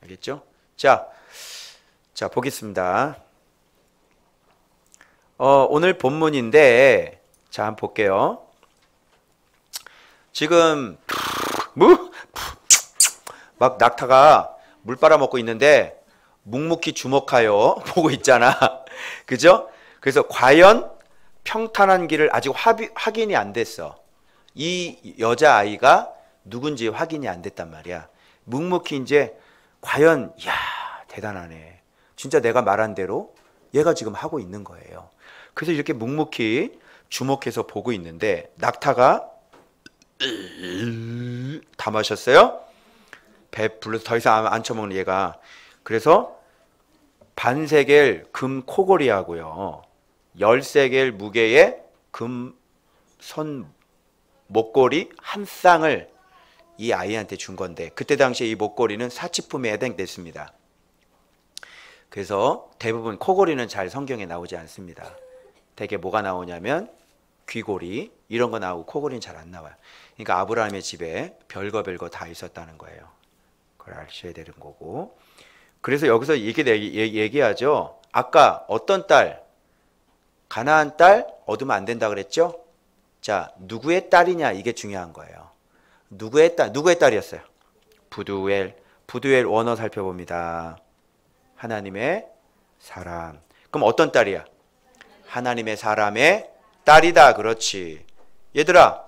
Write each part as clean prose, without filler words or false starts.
알겠죠? 자 보겠습니다. 오늘 본문인데 자 한번 볼게요. 지금 막 낙타가 물 빨아먹고 있는데 묵묵히 주목하여 보고 있잖아. 그죠? 그래서 과연 평탄한 길을 아직 확인이 안 됐어. 이 여자아이가 누군지 확인이 안 됐단 말이야. 묵묵히 이제 과연 야 대단하네. 진짜 내가 말한 대로 얘가 지금 하고 있는 거예요. 그래서 이렇게 묵묵히 주목해서 보고 있는데 낙타가 다 마셨어요. 배 불러서 더 이상 안 쳐먹는 얘가. 그래서 반세겔 금 코골이하고요 10세겔 무게의 금 선 목걸이 한 쌍을 이 아이한테 준 건데 그때 당시에 이 목걸이는 사치품에 해당됐습니다. 그래서 대부분 코골이는 잘 성경에 나오지 않습니다. 대개 뭐가 나오냐면 귀고리 이런 거 나오고 코골이는 잘 안 나와요. 그러니까 아브라함의 집에 별거 다 있었다는 거예요. 그걸 아셔야 되는 거고. 그래서 여기서 얘기하죠. 아까 어떤 딸, 가나안 딸 얻으면 안 된다 그랬죠? 자, 누구의 딸이냐 이게 중요한 거예요. 누구의 딸이었어요? 부두엘 원어 살펴봅니다. 하나님의 사람. 그럼 어떤 딸이야? 하나님의 사람의 딸이다. 그렇지. 얘들아,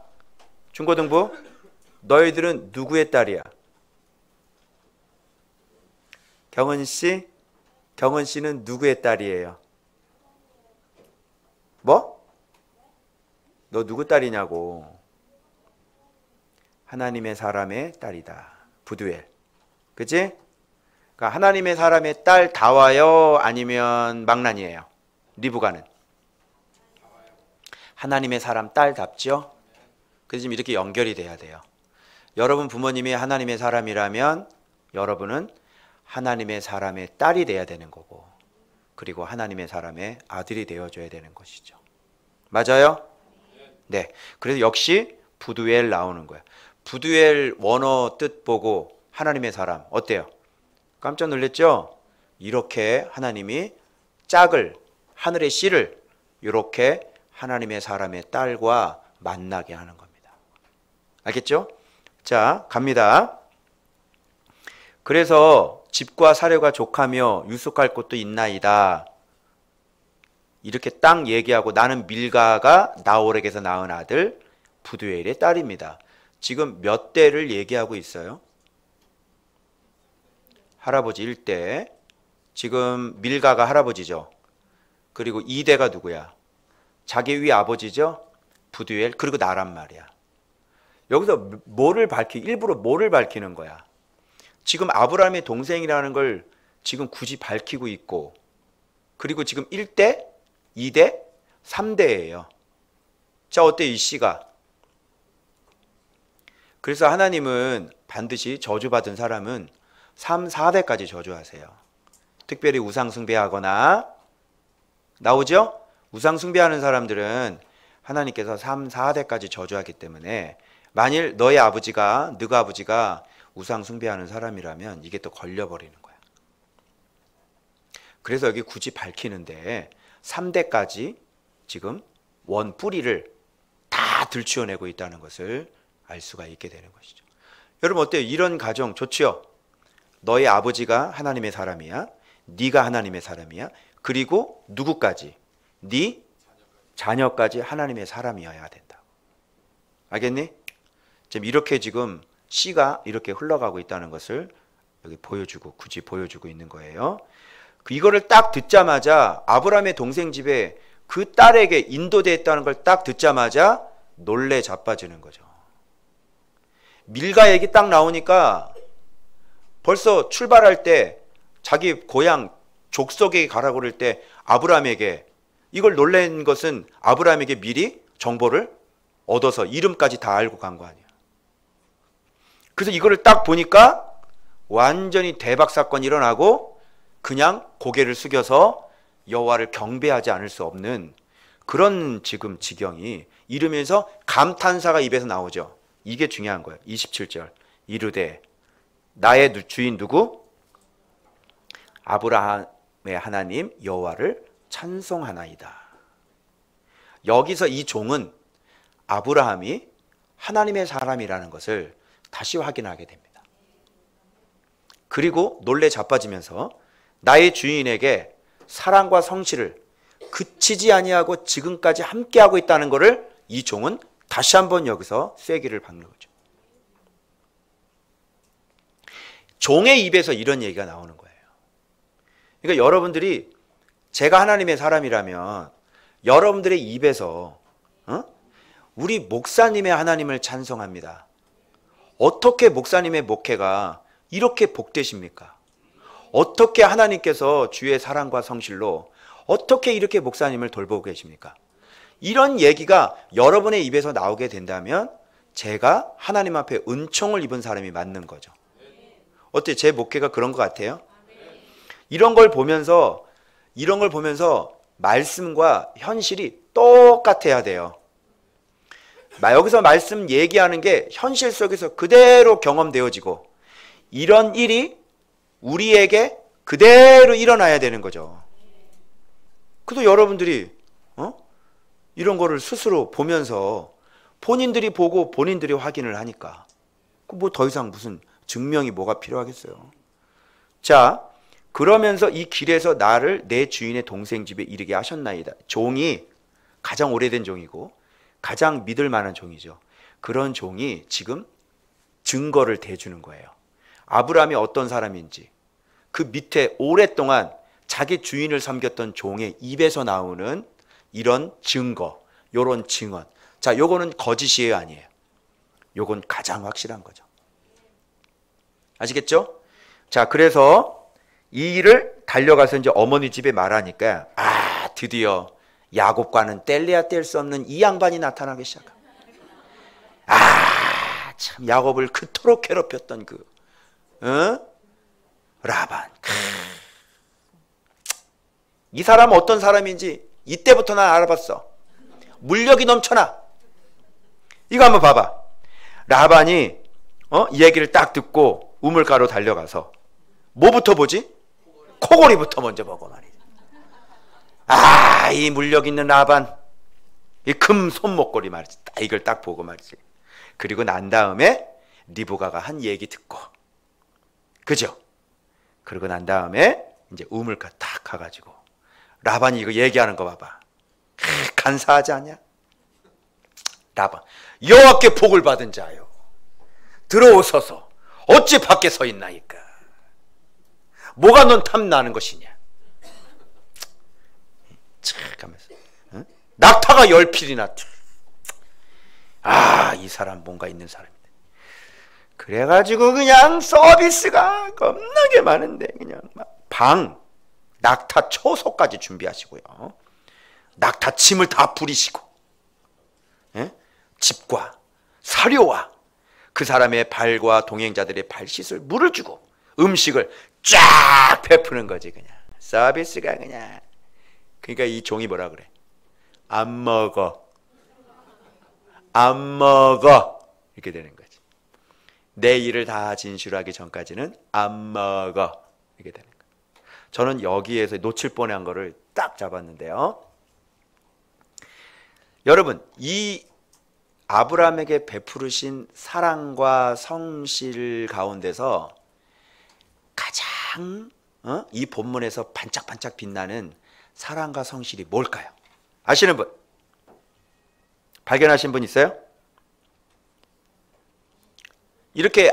중고등부, 너희들은 누구의 딸이야? 경은 씨는 누구의 딸이에요? 뭐? 너 누구 딸이냐고. 하나님의 사람의 딸이다. 부두엘. 그치? 그러니까 하나님의 사람의 딸 다와요? 아니면 망란이에요? 리브가는? 하나님의 사람 딸답죠? 그래서 지금 이렇게 연결이 돼야 돼요. 여러분 부모님이 하나님의 사람이라면 여러분은 하나님의 사람의 딸이 돼야 되는 거고 그리고 하나님의 사람의 아들이 되어줘야 되는 것이죠. 맞아요? 네. 그래서 역시 부두엘 나오는 거야. 부두엘 원어 뜻 보고 하나님의 사람 어때요? 깜짝 놀랐죠? 이렇게 하나님이 짝을 하늘의 씨를 이렇게 하나님의 사람의 딸과 만나게 하는 겁니다. 알겠죠? 자, 갑니다. 그래서 집과 사료가 족하며 유숙할 곳도 있나이다. 이렇게 딱 얘기하고 나는 밀가가 나홀에게서 낳은 아들 부두엘의 딸입니다. 지금 몇 대를 얘기하고 있어요? 할아버지 1대. 지금 밀가가 할아버지죠. 그리고 2대가 누구야? 자기 위 아버지죠. 부두엘. 그리고 나란 말이야. 여기서 일부러 뭐를 밝히는 거야? 지금 아브라함의 동생이라는 걸 지금 굳이 밝히고 있고 그리고 지금 1대, 2대, 3대예요. 자, 어때 이 씨가? 그래서 하나님은 반드시 저주받은 사람은 3, 4대까지 저주하세요. 특별히 우상 숭배하거나 나오죠? 우상 숭배하는 사람들은 하나님께서 3, 4대까지 저주하기 때문에 만일 너가 아버지가 우상 숭배하는 사람이라면 이게 또 걸려버리는 거야. 그래서 여기 굳이 밝히는데 3대까지 지금 원 뿌리를 다 들추어내고 있다는 것을 알 수가 있게 되는 것이죠. 여러분 어때요? 이런 가정 좋지요? 너의 아버지가 하나님의 사람이야. 네가 하나님의 사람이야. 그리고 누구까지? 네 자녀까지 하나님의 사람이어야 된다. 알겠니? 지금 이렇게 지금 씨가 이렇게 흘러가고 있다는 것을 여기 굳이 보여주고 있는 거예요. 이거를 딱 듣자마자 아브라함의 동생 집에 그 딸에게 인도됐다는 걸 딱 듣자마자 놀래 자빠지는 거죠. 밀가 얘기 딱 나오니까 벌써 출발할 때 자기 고향 족속에게 가라고 그럴 때 아브라함에게 이걸 놀란 것은 아브라함에게 미리 정보를 얻어서 이름까지 다 알고 간 거 아니야. 그래서 이거를 딱 보니까 완전히 대박 사건이 일어나고 그냥 고개를 숙여서 여호와를 경배하지 않을 수 없는 그런 지금 지경이 이르면서 감탄사가 입에서 나오죠. 이게 중요한 거예요. 27절 이르되 나의 주인 누구? 아브라함의 하나님 여호와를 찬송하나이다. 여기서 이 종은 아브라함이 하나님의 사람이라는 것을 다시 확인하게 됩니다. 그리고 놀래 자빠지면서 나의 주인에게 사랑과 성실을 그치지 아니하고 지금까지 함께하고 있다는 것을 이 종은 다시 한번 여기서 쐐기를 박는 거죠. 종의 입에서 이런 얘기가 나오는 거예요. 그러니까 여러분들이 제가 하나님의 사람이라면 여러분들의 입에서 우리 목사님의 하나님을 찬송합니다. 어떻게 목사님의 목회가 이렇게 복되십니까? 어떻게 하나님께서 주의 사랑과 성실로 어떻게 이렇게 목사님을 돌보고 계십니까? 이런 얘기가 여러분의 입에서 나오게 된다면 제가 하나님 앞에 은총을 입은 사람이 맞는 거죠. 어때요? 제 목회가 그런 것 같아요? 이런 걸 보면서 말씀과 현실이 똑같아야 돼요. 여기서 말씀 얘기하는 게 현실 속에서 그대로 경험되어지고 이런 일이 우리에게 그대로 일어나야 되는 거죠. 그래도 여러분들이 이런 거를 스스로 보면서 본인들이 보고 본인들이 확인을 하니까 뭐 더 이상 무슨 증명이 뭐가 필요하겠어요. 자, 그러면서 이 길에서 나를 내 주인의 동생 집에 이르게 하셨나이다. 종이 가장 오래된 종이고 가장 믿을 만한 종이죠. 그런 종이 지금 증거를 대주는 거예요. 아브라함이 어떤 사람인지 그 밑에 오랫동안 자기 주인을 섬겼던 종의 입에서 나오는 이런 증거, 이런 증언. 자, 요거는 거짓이에요, 아니에요? 요건 가장 확실한 거죠. 아시겠죠? 자, 그래서 이 일을 달려가서 이제 어머니 집에 말하니까 드디어 야곱과는 뗄래야 뗄 수 없는 이 양반이 나타나기 시작합니다. 참 야곱을 그토록 괴롭혔던 라반. 이 사람 어떤 사람인지 이때부터 난 알아봤어. 물력이 넘쳐나. 이거 한번 봐봐. 라반이 이 얘기를 딱 듣고 우물가로 달려가서 뭐부터 보지? 코골이부터 먼저 보고 말이야. 이 물력 있는 라반, 이 금 손목걸이 말이지. 이걸 딱 보고 말이지. 그리고 난 다음에 리브가가 한 얘기 듣고, 그죠? 그러고 난 다음에 이제 우물가 딱 가가지고 라반이 이거 얘기하는 거 봐봐. 간사하지 않냐? 라반, 여호와께 복을 받은 자요, 들어오소서. 어찌 밖에 서 있나이까? 뭐가 넌 탐나는 것이냐? 하면서 낙타가 10필이나. 이 사람 뭔가 있는 사람이다. 그래가지고 그냥 서비스가 겁나게 많은데 그냥 막 낙타 초소까지 준비하시고요. 낙타 침을 다 뿌리시고, 집과 사료와 그 사람의 발과 동행자들의 발 씻을 물을 주고 음식을 쫙 베푸는 거지. 그냥 서비스가 그냥. 그러니까 이 종이 뭐라 그래? 안 먹어. 이렇게 되는 거지. 내 일을 다 진실하기 전까지는 안 먹어. 이렇게 되는 거예요. 저는 여기에서 놓칠 뻔한 거를 딱 잡았는데요. 여러분, 이 아브라함에게 베푸르신 사랑과 성실 가운데서 가장 이 본문에서 반짝반짝 빛나는 사랑과 성실이 뭘까요? 아시는 분? 발견하신 분 있어요? 이렇게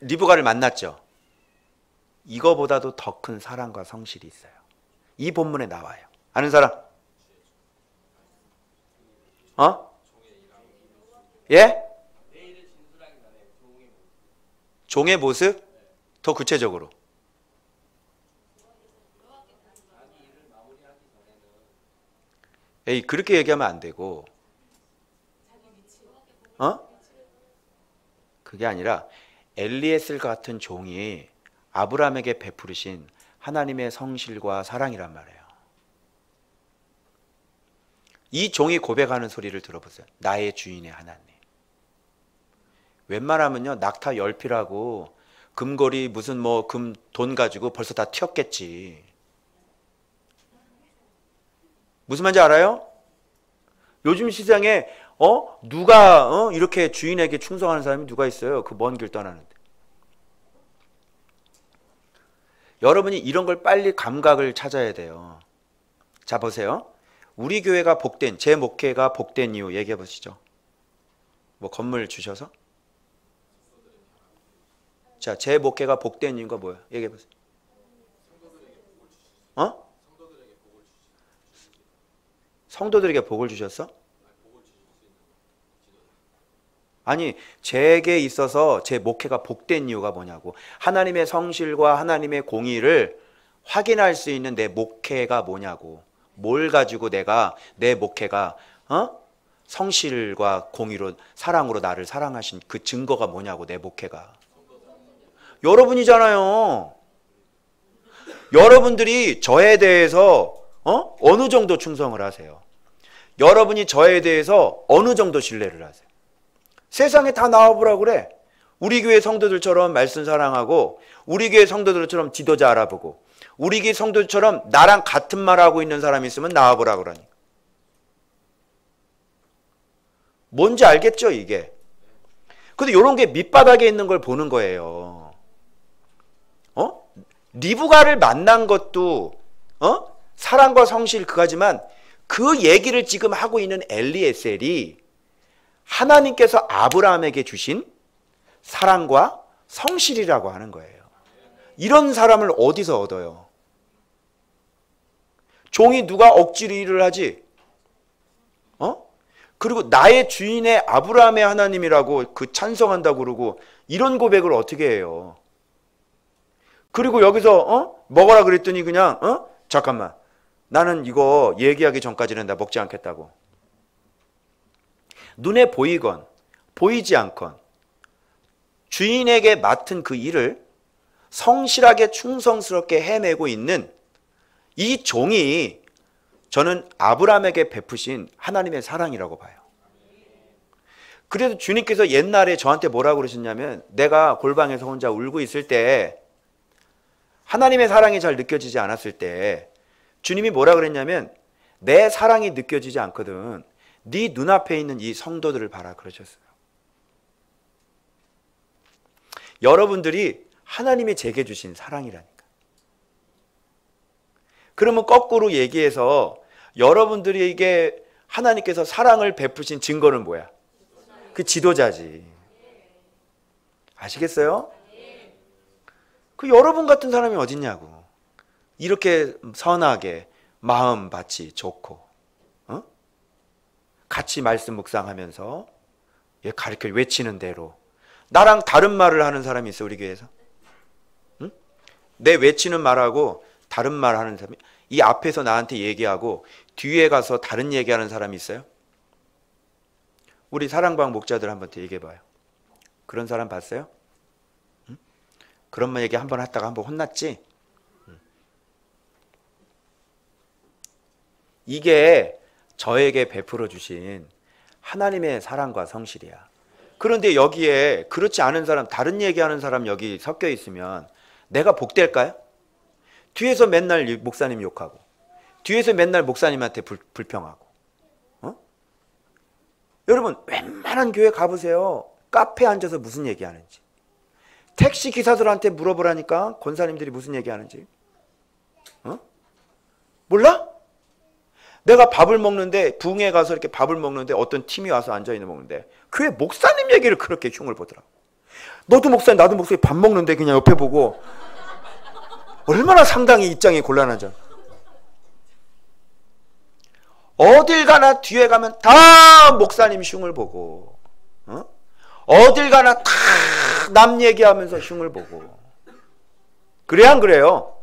리브가를 만났죠. 이거보다도 더 큰 사랑과 성실이 있어요. 이 본문에 나와요. 아는 사람? 예? 종의 모습? 더 구체적으로. 그렇게 얘기하면 안 되고, 그게 아니라 엘리에셀 같은 종이 아브라함에게 베푸르신 하나님의 성실과 사랑이란 말이에요. 이 종이 고백하는 소리를 들어보세요. 나의 주인의 하나님. 웬만하면요, 낙타 10필하고 금고리 무슨 뭐 돈 가지고 벌써 다 튀었겠지. 무슨 말인지 알아요? 요즘 시장에 누가 이렇게 주인에게 충성하는 사람이 누가 있어요? 그 먼 길 떠나는데. 여러분이 이런 걸 빨리 감각을 찾아야 돼요. 자, 보세요. 우리 교회가 복된, 제 목회가 복된 이유 얘기해 보시죠. 뭐 건물 주셔서? 자, 제 목회가 복된 이유가 뭐예요? 얘기해 보세요. 성도들에게 복을 주셨어? 아니, 제게 있어서 제 목회가 복된 이유가 뭐냐고. 하나님의 성실과 하나님의 공의를 확인할 수 있는 내 목회가 뭐냐고. 뭘 가지고 내가 내 목회가 성실과 공의로 사랑으로 나를 사랑하신 그 증거가 뭐냐고. 내 목회가 여러분이잖아요. 여러분들이 저에 대해서 어느 정도 충성을 하세요? 여러분이 저에 대해서 어느 정도 신뢰를 하세요? 세상에 다 나와보라 그래. 우리 교회 성도들처럼 말씀 사랑하고, 우리 교회 성도들처럼 지도자 알아보고, 우리 교회 성도들처럼 나랑 같은 말하고 있는 사람이 있으면 나와보라 그러니. 뭔지 알겠죠, 이게? 근데 이런 게 밑바닥에 있는 걸 보는 거예요. 리브가를 만난 것도 사랑과 성실 그거지만, 그 얘기를 지금 하고 있는 엘리에셀이 하나님께서 아브라함에게 주신 사랑과 성실이라고 하는 거예요. 이런 사람을 어디서 얻어요? 종이 누가 억지로 일을 하지? 그리고 나의 주인의 아브라함의 하나님이라고 그 찬성한다고 그러고 이런 고백을 어떻게 해요? 그리고 여기서 먹어라 그랬더니 그냥 잠깐만, 나는 이거 얘기하기 전까지는 나 먹지 않겠다고. 눈에 보이건 보이지 않건 주인에게 맡은 그 일을 성실하게 충성스럽게 해내고 있는 이 종이 저는 아브라함에게 베푸신 하나님의 사랑이라고 봐요. 그래서 주님께서 옛날에 저한테 뭐라고 그러셨냐면, 내가 골방에서 혼자 울고 있을 때, 하나님의 사랑이 잘 느껴지지 않았을 때 주님이 뭐라 그랬냐면, 내 사랑이 느껴지지 않거든 네 눈앞에 있는 이 성도들을 봐라 그러셨어요. 여러분들이 하나님이 제게 주신 사랑이라니까. 그러면 거꾸로 얘기해서 여러분들에게 하나님께서 사랑을 베푸신 증거는 뭐야? 그 지도자지. 아시겠어요? 그 여러분 같은 사람이 어딨냐고. 이렇게 선하게 마음밭이 좋고 같이 말씀 묵상하면서 가르쳐 외치는 대로 나랑 다른 말을 하는 사람이 있어 우리 교회에서? 응? 내 외치는 말하고 다른 말 하는 사람이, 이 앞에서 나한테 얘기하고 뒤에 가서 다른 얘기하는 사람이 있어요? 우리 사랑방 목자들 한번 얘기해 봐요. 그런 사람 봤어요? 응? 그런 말 얘기 한번 했다가 한번 혼났지? 응. 이게 저에게 베풀어 주신 하나님의 사랑과 성실이야. 그런데 여기에 그렇지 않은 사람, 다른 얘기하는 사람 여기 섞여 있으면 내가 복될까요? 뒤에서 맨날 목사님 욕하고, 뒤에서 맨날 목사님한테 불평하고. 여러분 웬만한 교회 가보세요. 카페에 앉아서 무슨 얘기하는지, 택시 기사들한테 물어보라니까 권사님들이 무슨 얘기하는지. 몰라? 내가 밥을 먹는데, 부흥회 가서 이렇게 밥을 먹는데 어떤 팀이 와서 앉아있는 먹는데 교회 목사님 얘기를 그렇게 흉을 보더라고. 너도 목사님 나도 목사님 밥 먹는데 그냥 옆에 보고 얼마나 상당히 입장이 곤란하죠. 어딜 가나 뒤에 가면 다 목사님 흉을 보고, 어딜 가나 다 남 얘기하면서 흉을 보고. 그래 안 그래요?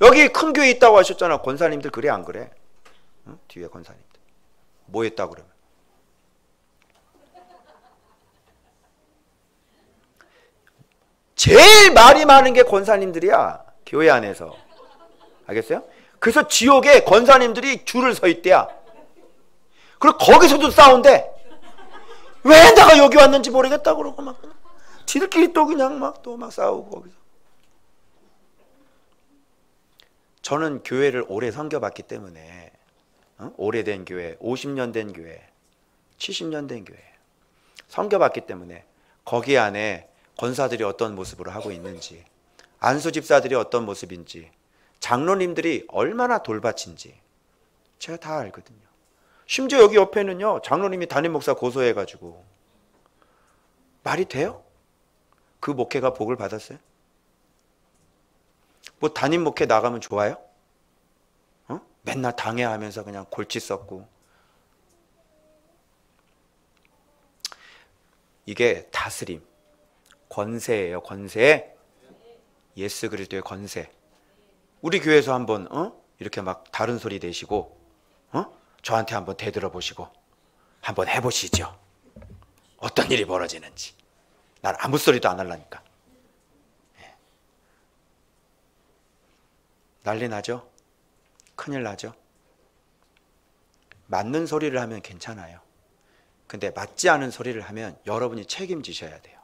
여기 큰 교회 있다고 하셨잖아. 권사님들 그래 안 그래? 뒤에 권사님들 뭐 했다 그러면? 제일 말이 많은 게 권사님들이야, 교회 안에서. 알겠어요? 그래서 지옥에 권사님들이 줄을 서 있대야. 그리고 거기서도 싸운대. 왜 내가 여기 왔는지 모르겠다 그러고 막 지들끼리 또 그냥 또 막 싸우고 거기서. 저는 교회를 오래 섬겨봤기 때문에 오래된 교회, 50년 된 교회, 70년 된 교회 섬겨봤기 때문에 거기 안에 권사들이 어떤 모습으로 하고 있는지, 안수 집사들이 어떤 모습인지, 장로님들이 얼마나 돌밭인지 제가 다 알거든요. 심지어 여기 옆에는요, 장로님이 담임 목사 고소해가지고 말이 돼요? 그 목회가 복을 받았어요? 뭐 담임 목회 나가면 좋아요? 맨날 당해하면서 그냥 골치 썩고. 이게 다스림, 권세예요. 권세. 예수 그리스도의 권세. 우리 교회에서 한번 이렇게 막 다른 소리 내시고 저한테 한번 대들어 보시고 한번 해보시죠. 어떤 일이 벌어지는지. 난 아무 소리도 안 하려니까. 난리 나죠? 큰일 나죠? 맞는 소리를 하면 괜찮아요. 근데 맞지 않은 소리를 하면 여러분이 책임지셔야 돼요.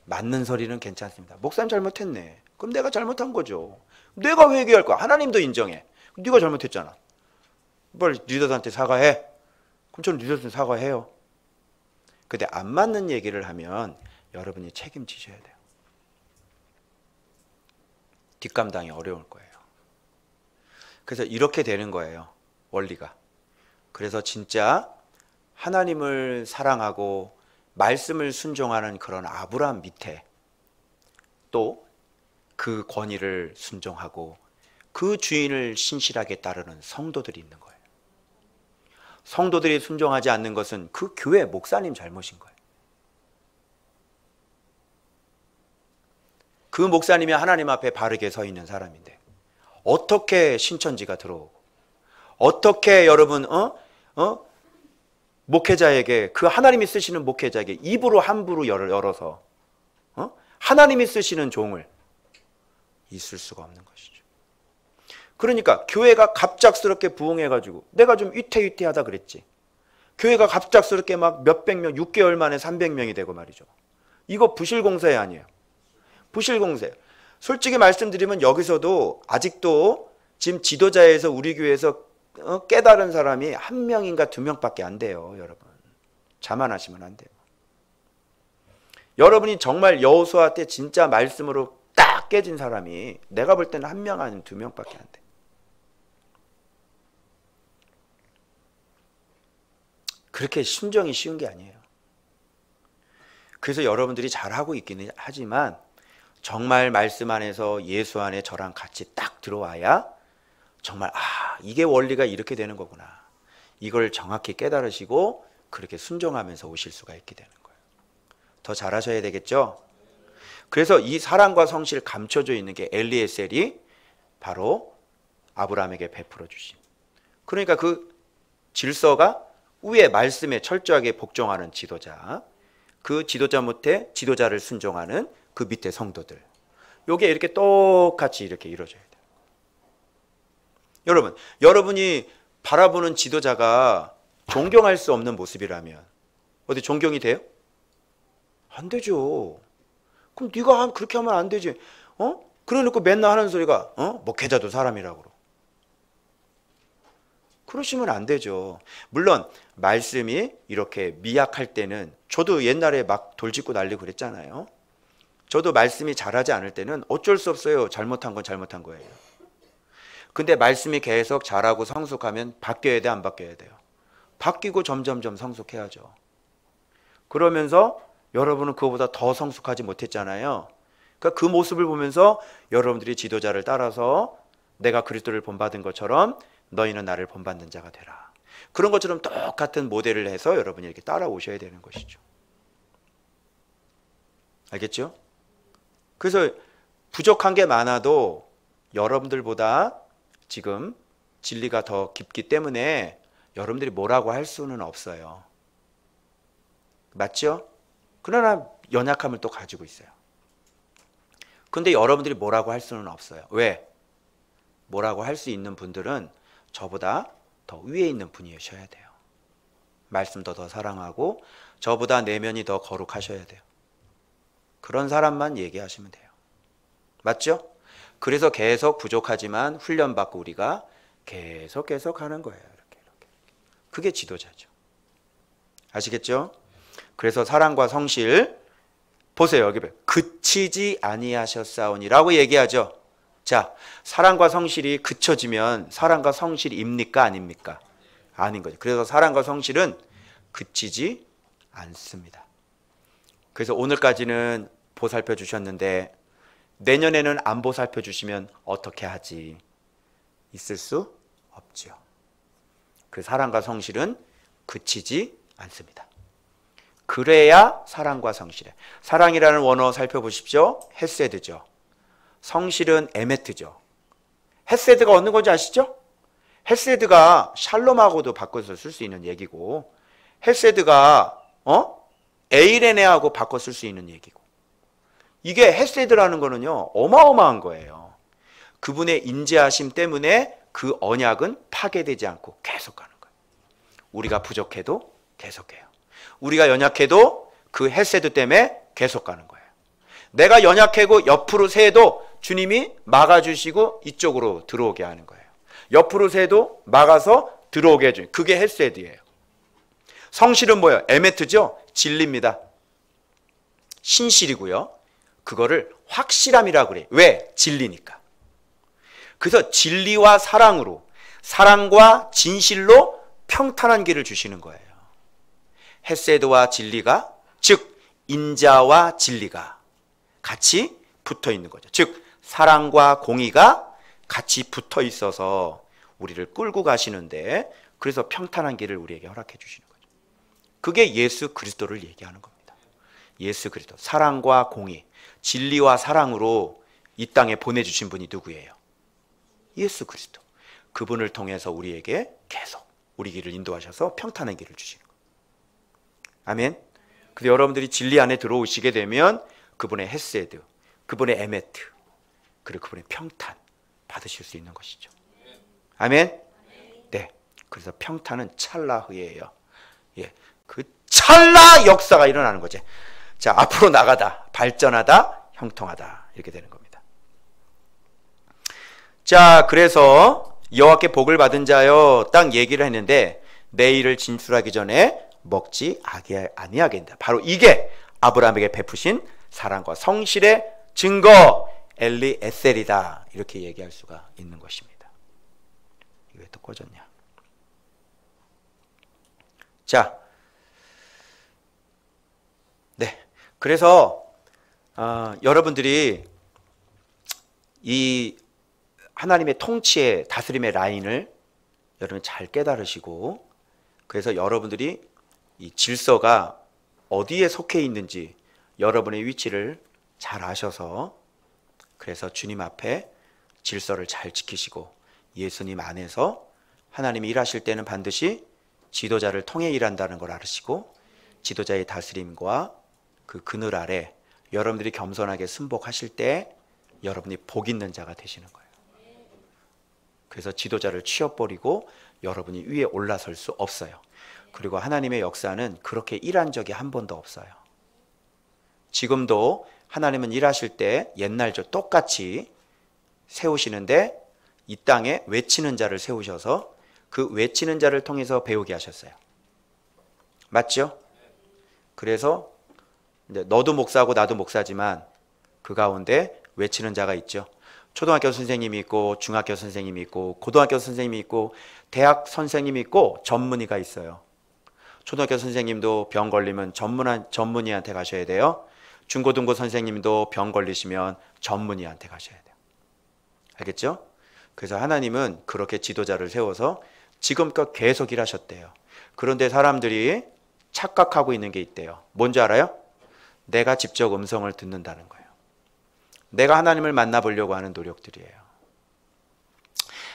맞는 소리는 괜찮습니다. 목사님 잘못했네. 그럼 내가 잘못한 거죠. 내가 회개할 거야. 하나님도 인정해. 네가 잘못했잖아. 빨리 리더한테 사과해. 그럼 저는 리더한테 사과해요. 근데 안 맞는 얘기를 하면 여러분이 책임지셔야 돼요. 뒷감당이 어려울 거예요. 그래서 이렇게 되는 거예요. 원리가. 그래서 진짜 하나님을 사랑하고 말씀을 순종하는 그런 아브라함 밑에 또 그 권위를 순종하고 그 주인을 신실하게 따르는 성도들이 있는 거예요. 성도들이 순종하지 않는 것은 그 교회 목사님 잘못인 거예요. 그 목사님이 하나님 앞에 바르게 서 있는 사람인데 어떻게 신천지가 들어오고 어떻게 여러분 목회자에게, 그 하나님이 쓰시는 목회자에게 입으로 함부로 열어서 하나님이 쓰시는 종을 있을 수가 없는 것이죠. 그러니까 교회가 갑작스럽게 부흥해가지고 내가 좀 위태위태하다 그랬지. 교회가 갑작스럽게 막 몇백 명, 6개월 만에 300명이 되고 말이죠. 이거 부실공사에 아니에요. 부실공세. 솔직히 말씀드리면 여기서도 아직도 지금 지도자에서 우리 교회에서 깨달은 사람이 1명인가 2명밖에 안 돼요. 여러분 자만하시면 안 돼요. 여러분이 정말 여호수아 때 진짜 말씀으로 딱 깨진 사람이 내가 볼 때는 1명 아니면 2명밖에 안 돼. 그렇게 순종이 쉬운 게 아니에요. 그래서 여러분들이 잘하고 있기는 하지만 정말 말씀 안에서 예수 안에 저랑 같이 딱 들어와야 정말 이게 원리가 이렇게 되는 거구나. 이걸 정확히 깨달으시고 그렇게 순종하면서 오실 수가 있게 되는 거예요. 더 잘하셔야 되겠죠? 그래서 이 사랑과 성실 감춰져 있는 게 엘리에셀이 바로 아브라함에게 베풀어 주신. 그러니까 그 질서가 위에 말씀에 철저하게 복종하는 지도자, 그 지도자 못해 지도자를 순종하는 그 밑에 성도들. 요게 이렇게 똑같이 이렇게 이루어져야 돼요. 여러분, 여러분이 바라보는 지도자가 존경할 수 없는 모습이라면 어디 존경이 돼요? 안 되죠. 그럼 네가 그렇게 하면 안 되지. 그러놓고 맨날 하는 소리가 목회자도 사람이라고 그러고. 그러시면 안 되죠. 물론 말씀이 이렇게 미약할 때는, 저도 옛날에 막 돌짓고 난리고 그랬잖아요. 저도 말씀이 잘하지 않을 때는 어쩔 수 없어요. 잘못한 건 잘못한 거예요. 근데 말씀이 계속 잘하고 성숙하면 바뀌어야 돼, 안 바뀌어야 돼요? 바뀌고 점점점 성숙해야죠. 그러면서 여러분은 그거보다 더 성숙하지 못했잖아요. 그러니까 그 모습을 보면서 여러분들이 지도자를 따라서 내가 그리스도를 본받은 것처럼 너희는 나를 본받는 자가 되라. 그런 것처럼 똑같은 모델을 해서 여러분이 이렇게 따라오셔야 되는 것이죠. 알겠죠? 그래서 부족한 게 많아도 여러분들보다 지금 진리가 더 깊기 때문에 여러분들이 뭐라고 할 수는 없어요. 맞죠? 그러나 연약함을 또 가지고 있어요. 근데 여러분들이 뭐라고 할 수는 없어요. 왜? 뭐라고 할 수 있는 분들은 저보다 더 위에 있는 분이셔야 돼요. 말씀도 더 사랑하고 저보다 내면이 더 거룩하셔야 돼요. 그런 사람만 얘기하시면 돼요. 맞죠? 그래서 계속 부족하지만 훈련받고 우리가 계속 하는 거예요. 이렇게. 그게 지도자죠. 아시겠죠? 그래서 사랑과 성실, 보세요. 여기 그치지 아니하셨사오니라고 얘기하죠. 자, 사랑과 성실이 그쳐지면 사랑과 성실입니까? 아닙니까? 아닌 거죠. 그래서 사랑과 성실은 그치지 않습니다. 그래서 오늘까지는 보살펴 주셨는데 내년에는 안 보살펴 주시면 어떻게 하지? 있을 수 없죠. 그 사랑과 성실은 그치지 않습니다. 그래야 사랑과 성실해. 사랑이라는 원어 살펴보십시오. 헤세드죠. 성실은 에메트죠. 헤세드가 어느 건지 아시죠? 헤세드가 샬롬하고도 바꿔서 쓸 수 있는 얘기고, 헤세드가 에이레네하고 바꿔 쓸 수 있는 얘기고, 이게 헤세드라는 거는요 어마어마한 거예요. 그분의 인자하심 때문에 그 언약은 파괴되지 않고 계속 가는 거예요. 우리가 부족해도 계속해요. 우리가 연약해도 그 헤세드 때문에 계속 가는 거예요. 내가 연약하고 옆으로 새도 주님이 막아주시고 이쪽으로 들어오게 하는 거예요. 옆으로 새도 막아서 들어오게 해줘요. 그게 헤세드예요. 성실은 뭐예요? 에메트죠? 진리입니다. 신실이고요. 그거를 확실함이라고 그래요. 왜? 진리니까. 그래서 진리와 사랑으로, 사랑과 진실로 평탄한 길을 주시는 거예요. 헤세드와 진리가, 즉 인자와 진리가 같이 붙어 있는 거죠. 즉 사랑과 공의가 같이 붙어 있어서 우리를 끌고 가시는데, 그래서 평탄한 길을 우리에게 허락해 주시는 거죠. 그게 예수 그리스도를 얘기하는 겁니다. 예수 그리스도, 사랑과 공의, 진리와 사랑으로 이 땅에 보내주신 분이 누구예요? 예수 그리스도. 그분을 통해서 우리에게 계속 우리 길을 인도하셔서 평탄한 길을 주시는 거예요. 아멘. 그래서 여러분들이 진리 안에 들어오시게 되면 그분의 헤세드, 그분의 에메트, 그리고 그분의 평탄 받으실 수 있는 것이죠. 아멘. 네. 그래서 평탄은 찰나흐예요. 예. 그 찰나 역사가 일어나는 거지. 자, 앞으로 나가다, 발전하다, 형통하다, 이렇게 되는 겁니다. 자, 그래서 여호와께 복을 받은 자여 딱 얘기를 했는데, 내일을 진술하기 전에 먹지 아니하겠다. 바로 이게 아브라함에게 베푸신 사랑과 성실의 증거, 엘리 에셀이다, 이렇게 얘기할 수가 있는 것입니다. 이거 왜 또 꺼졌냐? 자, 네. 그래서 여러분들이 이 하나님의 통치의 다스림의 라인을 여러분 잘 깨달으시고, 그래서 여러분들이 이 질서가 어디에 속해 있는지 여러분의 위치를 잘 아셔서, 그래서 주님 앞에 질서를 잘 지키시고 예수님 안에서 하나님이 일하실 때는 반드시 지도자를 통해 일한다는 걸 알으시고, 지도자의 다스림과 그 그늘 아래 여러분들이 겸손하게 순복하실 때 여러분이 복 있는 자가 되시는 거예요. 그래서 지도자를 치워버리고 여러분이 위에 올라설 수 없어요. 그리고 하나님의 역사는 그렇게 일한 적이 한 번도 없어요. 지금도 하나님은 일하실 때 옛날저 똑같이 세우시는데, 이 땅에 외치는 자를 세우셔서 그 외치는 자를 통해서 배우게 하셨어요. 맞죠? 그래서 이제 너도 목사고 나도 목사지만 그 가운데 외치는 자가 있죠. 초등학교 선생님이 있고 중학교 선생님이 있고 고등학교 선생님이 있고 대학 선생님이 있고 전문의가 있어요. 초등학교 선생님도 병 걸리면 전문의한테 가셔야 돼요. 중고등부 선생님도 병 걸리시면 전문의한테 가셔야 돼요. 알겠죠? 그래서 하나님은 그렇게 지도자를 세워서 지금껏 계속 일하셨대요. 그런데 사람들이 착각하고 있는 게 있대요. 뭔지 알아요? 내가 직접 음성을 듣는다는 거예요. 내가 하나님을 만나보려고 하는 노력들이에요.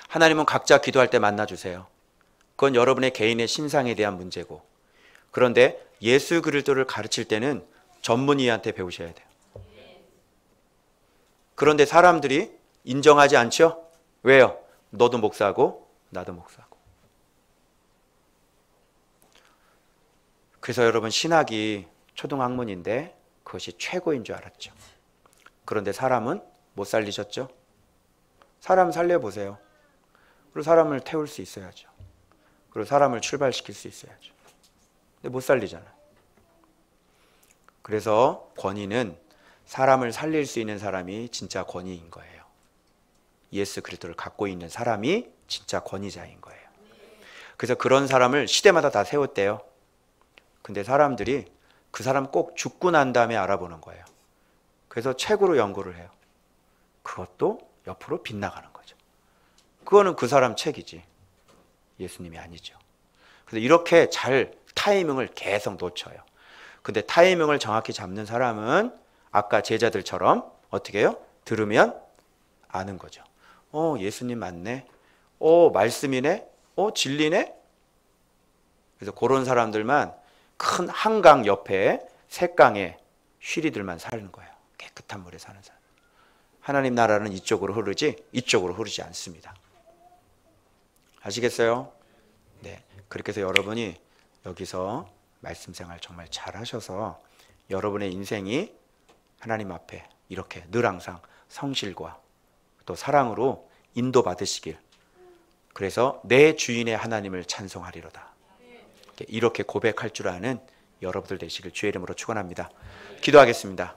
하나님은 각자 기도할 때 만나주세요. 그건 여러분의 개인의 신상에 대한 문제고, 그런데 예수 그리스도를 가르칠 때는 전문의한테 배우셔야 돼요. 그런데 사람들이 인정하지 않죠? 왜요? 너도 목사고 나도 목사고. 그래서 여러분 신학이 초등학문인데 그것이 최고인 줄 알았죠. 그런데 사람은 못 살리셨죠? 사람 살려보세요. 그리고 사람을 태울 수 있어야죠. 그리고 사람을 출발시킬 수 있어야죠. 근데 못 살리잖아요. 그래서 권위는 사람을 살릴 수 있는 사람이 진짜 권위인 거예요. 예수 그리스도를 갖고 있는 사람이 진짜 권위자인 거예요. 그래서 그런 사람을 시대마다 다 세웠대요. 근데 사람들이 그 사람 꼭 죽고 난 다음에 알아보는 거예요. 그래서 책으로 연구를 해요. 그것도 옆으로 빗나가는 거죠. 그거는 그 사람 책이지 예수님이 아니죠. 그래서 이렇게 잘 타이밍을 계속 놓쳐요. 근데 타이밍을 정확히 잡는 사람은 아까 제자들처럼 어떻게 해요? 들으면 아는 거죠. 예수님 맞네. 말씀이네. 진리네. 그래서 그런 사람들만 큰 한강 옆에 색강에 쉬리들만 사는 거예요. 깨끗한 물에 사는 사람. 하나님 나라는 이쪽으로 흐르지 이쪽으로 흐르지 않습니다. 아시겠어요? 네. 그렇게 해서 여러분이 여기서 말씀 생활 정말 잘 하셔서 여러분의 인생이 하나님 앞에 이렇게 늘 항상 성실과 또 사랑으로 인도받으시길, 그래서 내 주인의 하나님을 찬송하리로다, 이렇게 고백할 줄 아는 여러분들 되시길 주의 이름으로 축원합니다. 기도하겠습니다.